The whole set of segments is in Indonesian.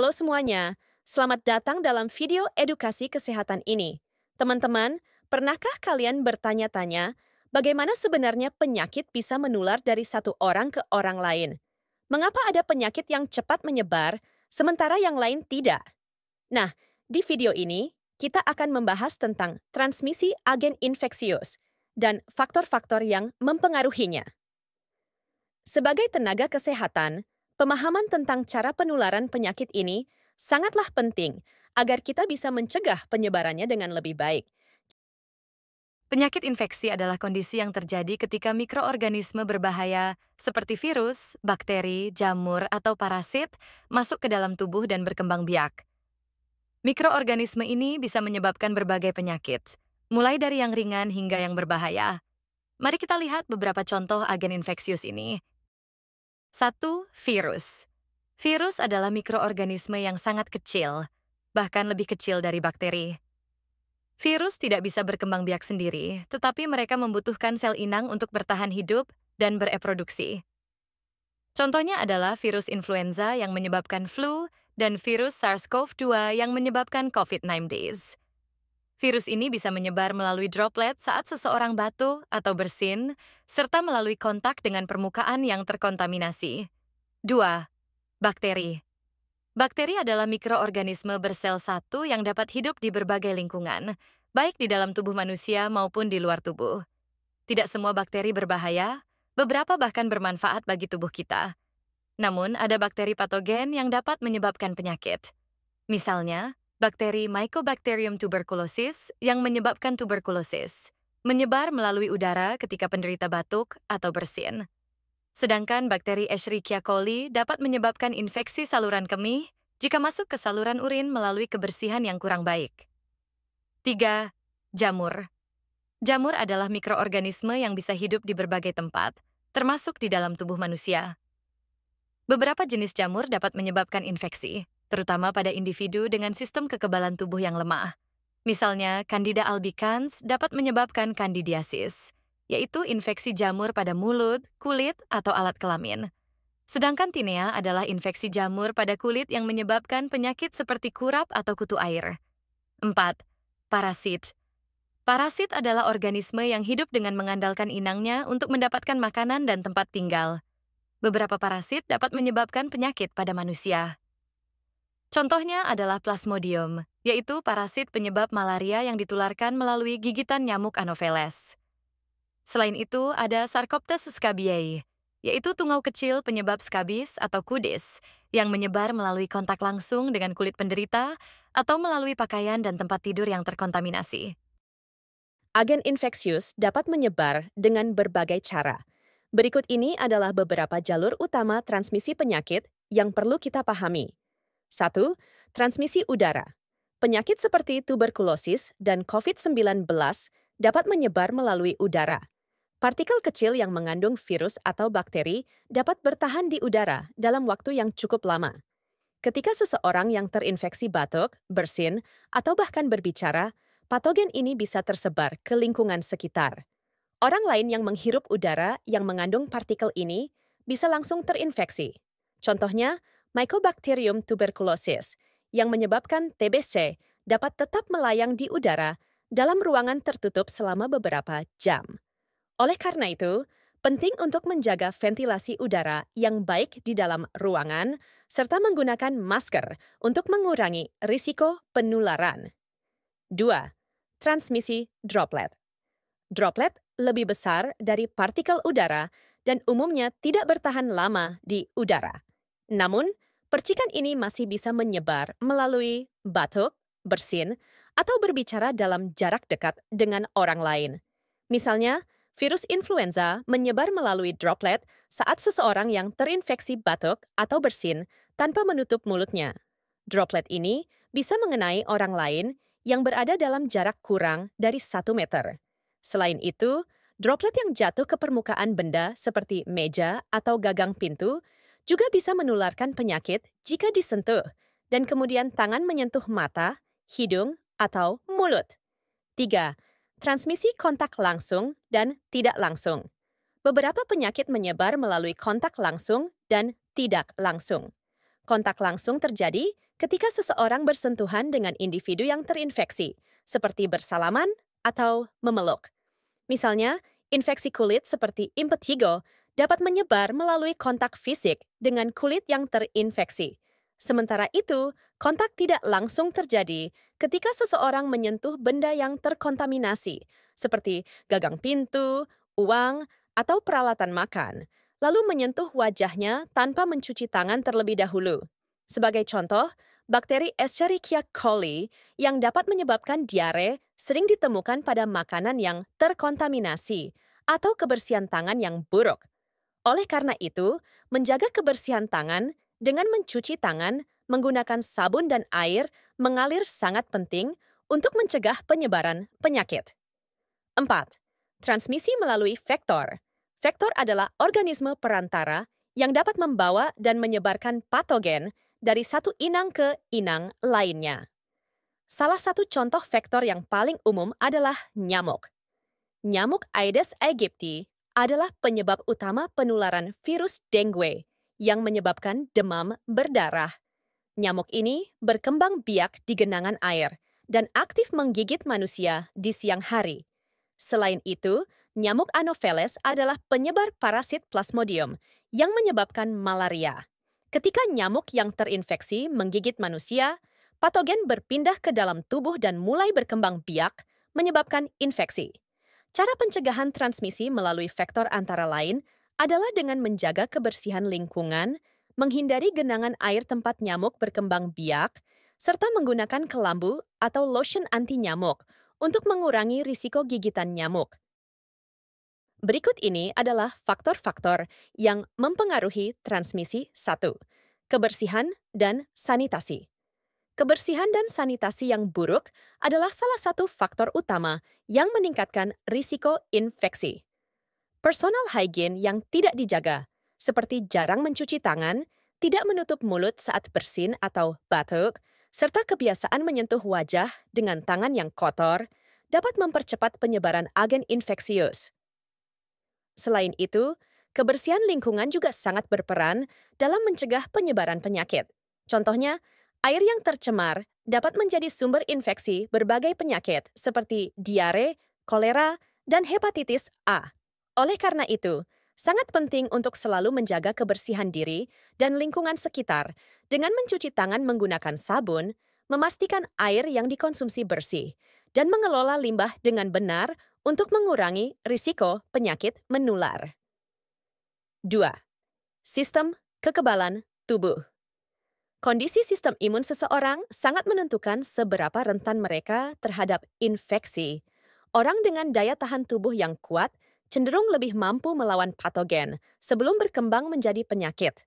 Halo semuanya, selamat datang dalam video edukasi kesehatan ini. Teman-teman, pernahkah kalian bertanya-tanya bagaimana sebenarnya penyakit bisa menular dari satu orang ke orang lain? Mengapa ada penyakit yang cepat menyebar, sementara yang lain tidak? Nah, di video ini, kita akan membahas tentang transmisi agen infeksius dan faktor-faktor yang mempengaruhinya. Sebagai tenaga kesehatan, pemahaman tentang cara penularan penyakit ini sangatlah penting agar kita bisa mencegah penyebarannya dengan lebih baik. Penyakit infeksi adalah kondisi yang terjadi ketika mikroorganisme berbahaya seperti virus, bakteri, jamur, atau parasit masuk ke dalam tubuh dan berkembang biak. Mikroorganisme ini bisa menyebabkan berbagai penyakit, mulai dari yang ringan hingga yang berbahaya. Mari kita lihat beberapa contoh agen infeksius ini. 1. Virus. Virus adalah mikroorganisme yang sangat kecil, bahkan lebih kecil dari bakteri. Virus tidak bisa berkembang biak sendiri, tetapi mereka membutuhkan sel inang untuk bertahan hidup dan bereproduksi. Contohnya adalah virus influenza yang menyebabkan flu dan virus SARS-CoV-2 yang menyebabkan COVID-19. Virus ini bisa menyebar melalui droplet saat seseorang batuk atau bersin, serta melalui kontak dengan permukaan yang terkontaminasi. 2. Bakteri. Bakteri adalah mikroorganisme bersel satu yang dapat hidup di berbagai lingkungan, baik di dalam tubuh manusia maupun di luar tubuh. Tidak semua bakteri berbahaya, beberapa bahkan bermanfaat bagi tubuh kita. Namun, ada bakteri patogen yang dapat menyebabkan penyakit. Misalnya, bakteri Mycobacterium tuberculosis yang menyebabkan tuberkulosis, menyebar melalui udara ketika penderita batuk atau bersin. Sedangkan bakteri Escherichia coli dapat menyebabkan infeksi saluran kemih jika masuk ke saluran urin melalui kebersihan yang kurang baik. 3. Jamur. Jamur adalah mikroorganisme yang bisa hidup di berbagai tempat, termasuk di dalam tubuh manusia. Beberapa jenis jamur dapat menyebabkan infeksi, terutama pada individu dengan sistem kekebalan tubuh yang lemah. Misalnya, Candida albicans dapat menyebabkan kandidiasis, yaitu infeksi jamur pada mulut, kulit, atau alat kelamin. Sedangkan tinea adalah infeksi jamur pada kulit yang menyebabkan penyakit seperti kurap atau kutu air. 4. Parasit. Parasit adalah organisme yang hidup dengan mengandalkan inangnya untuk mendapatkan makanan dan tempat tinggal. Beberapa parasit dapat menyebabkan penyakit pada manusia. Contohnya adalah Plasmodium, yaitu parasit penyebab malaria yang ditularkan melalui gigitan nyamuk Anopheles. Selain itu, ada Sarcoptes scabiei, yaitu tungau kecil penyebab skabis atau kudis yang menyebar melalui kontak langsung dengan kulit penderita atau melalui pakaian dan tempat tidur yang terkontaminasi. Agen infeksius dapat menyebar dengan berbagai cara. Berikut ini adalah beberapa jalur utama transmisi penyakit yang perlu kita pahami. 1. Transmisi udara. Penyakit seperti tuberkulosis dan COVID-19 dapat menyebar melalui udara. Partikel kecil yang mengandung virus atau bakteri dapat bertahan di udara dalam waktu yang cukup lama. Ketika seseorang yang terinfeksi batuk, bersin, atau bahkan berbicara, patogen ini bisa tersebar ke lingkungan sekitar. Orang lain yang menghirup udara yang mengandung partikel ini bisa langsung terinfeksi. Contohnya, Mycobacterium tuberculosis yang menyebabkan TBC dapat tetap melayang di udara dalam ruangan tertutup selama beberapa jam. Oleh karena itu, penting untuk menjaga ventilasi udara yang baik di dalam ruangan serta menggunakan masker untuk mengurangi risiko penularan. 2. Transmisi droplet. Droplet lebih besar dari partikel udara dan umumnya tidak bertahan lama di udara. Namun, percikan ini masih bisa menyebar melalui batuk, bersin, atau berbicara dalam jarak dekat dengan orang lain. Misalnya, virus influenza menyebar melalui droplet saat seseorang yang terinfeksi batuk atau bersin tanpa menutup mulutnya. Droplet ini bisa mengenai orang lain yang berada dalam jarak kurang dari 1 meter. Selain itu, droplet yang jatuh ke permukaan benda seperti meja atau gagang pintu juga bisa menularkan penyakit jika disentuh dan kemudian tangan menyentuh mata, hidung, atau mulut. 3. Transmisi kontak langsung dan tidak langsung. Beberapa penyakit menyebar melalui kontak langsung dan tidak langsung. Kontak langsung terjadi ketika seseorang bersentuhan dengan individu yang terinfeksi, seperti bersalaman atau memeluk. Misalnya, infeksi kulit seperti impetigo dapat menyebar melalui kontak fisik dengan kulit yang terinfeksi. Sementara itu, kontak tidak langsung terjadi ketika seseorang menyentuh benda yang terkontaminasi, seperti gagang pintu, uang, atau peralatan makan, lalu menyentuh wajahnya tanpa mencuci tangan terlebih dahulu. Sebagai contoh, bakteri Escherichia coli yang dapat menyebabkan diare sering ditemukan pada makanan yang terkontaminasi atau kebersihan tangan yang buruk. Oleh karena itu, menjaga kebersihan tangan dengan mencuci tangan menggunakan sabun dan air mengalir sangat penting untuk mencegah penyebaran penyakit. 4. Transmisi melalui vektor. Vektor adalah organisme perantara yang dapat membawa dan menyebarkan patogen dari satu inang ke inang lainnya. Salah satu contoh vektor yang paling umum adalah nyamuk. Nyamuk Aedes aegypti adalah penyebab utama penularan virus dengue yang menyebabkan demam berdarah. Nyamuk ini berkembang biak di genangan air dan aktif menggigit manusia di siang hari. Selain itu, nyamuk Anopheles adalah penyebar parasit Plasmodium yang menyebabkan malaria. Ketika nyamuk yang terinfeksi menggigit manusia, patogen berpindah ke dalam tubuh dan mulai berkembang biak, menyebabkan infeksi. Cara pencegahan transmisi melalui vektor antara lain adalah dengan menjaga kebersihan lingkungan, menghindari genangan air tempat nyamuk berkembang biak, serta menggunakan kelambu atau lotion anti nyamuk untuk mengurangi risiko gigitan nyamuk. Berikut ini adalah faktor-faktor yang mempengaruhi transmisi. 1. Kebersihan dan sanitasi. Kebersihan dan sanitasi yang buruk adalah salah satu faktor utama yang meningkatkan risiko infeksi. Personal hygiene yang tidak dijaga, seperti jarang mencuci tangan, tidak menutup mulut saat bersin atau batuk, serta kebiasaan menyentuh wajah dengan tangan yang kotor, dapat mempercepat penyebaran agen infeksius. Selain itu, kebersihan lingkungan juga sangat berperan dalam mencegah penyebaran penyakit. Contohnya, air yang tercemar dapat menjadi sumber infeksi berbagai penyakit seperti diare, kolera, dan hepatitis A. Oleh karena itu, sangat penting untuk selalu menjaga kebersihan diri dan lingkungan sekitar dengan mencuci tangan menggunakan sabun, memastikan air yang dikonsumsi bersih, dan mengelola limbah dengan benar untuk mengurangi risiko penyakit menular. 2. Sistem kekebalan tubuh. Kondisi sistem imun seseorang sangat menentukan seberapa rentan mereka terhadap infeksi. Orang dengan daya tahan tubuh yang kuat cenderung lebih mampu melawan patogen sebelum berkembang menjadi penyakit.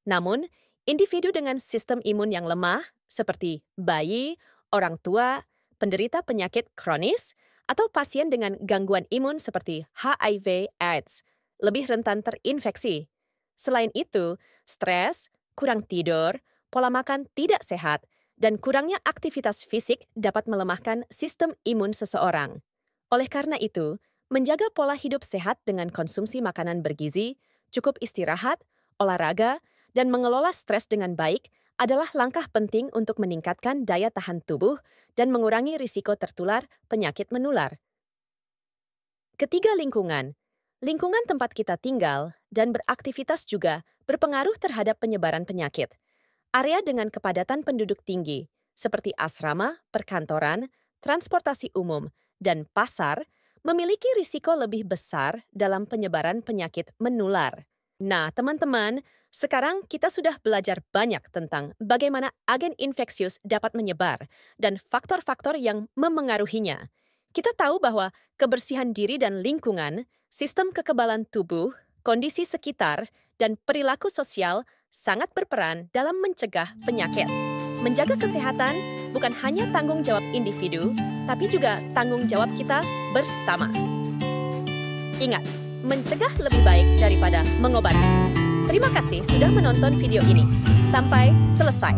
Namun, individu dengan sistem imun yang lemah, seperti bayi, orang tua, penderita penyakit kronis, atau pasien dengan gangguan imun seperti HIV/AIDS, lebih rentan terinfeksi. Selain itu, stres, kurang tidur, pola makan tidak sehat, dan kurangnya aktivitas fisik dapat melemahkan sistem imun seseorang. Oleh karena itu, menjaga pola hidup sehat dengan konsumsi makanan bergizi, cukup istirahat, olahraga, dan mengelola stres dengan baik adalah langkah penting untuk meningkatkan daya tahan tubuh dan mengurangi risiko tertular penyakit menular. Ketiga, lingkungan. Lingkungan tempat kita tinggal dan beraktivitas juga berpengaruh terhadap penyebaran penyakit. Area dengan kepadatan penduduk tinggi, seperti asrama, perkantoran, transportasi umum, dan pasar, memiliki risiko lebih besar dalam penyebaran penyakit menular. Nah, teman-teman, sekarang kita sudah belajar banyak tentang bagaimana agen infeksius dapat menyebar dan faktor-faktor yang memengaruhinya. Kita tahu bahwa kebersihan diri dan lingkungan, sistem kekebalan tubuh, kondisi sekitar, dan perilaku sosial sangat berperan dalam mencegah penyakit. Menjaga kesehatan bukan hanya tanggung jawab individu, tapi juga tanggung jawab kita bersama. Ingat, mencegah lebih baik daripada mengobati. Terima kasih sudah menonton video ini. Sampai selesai.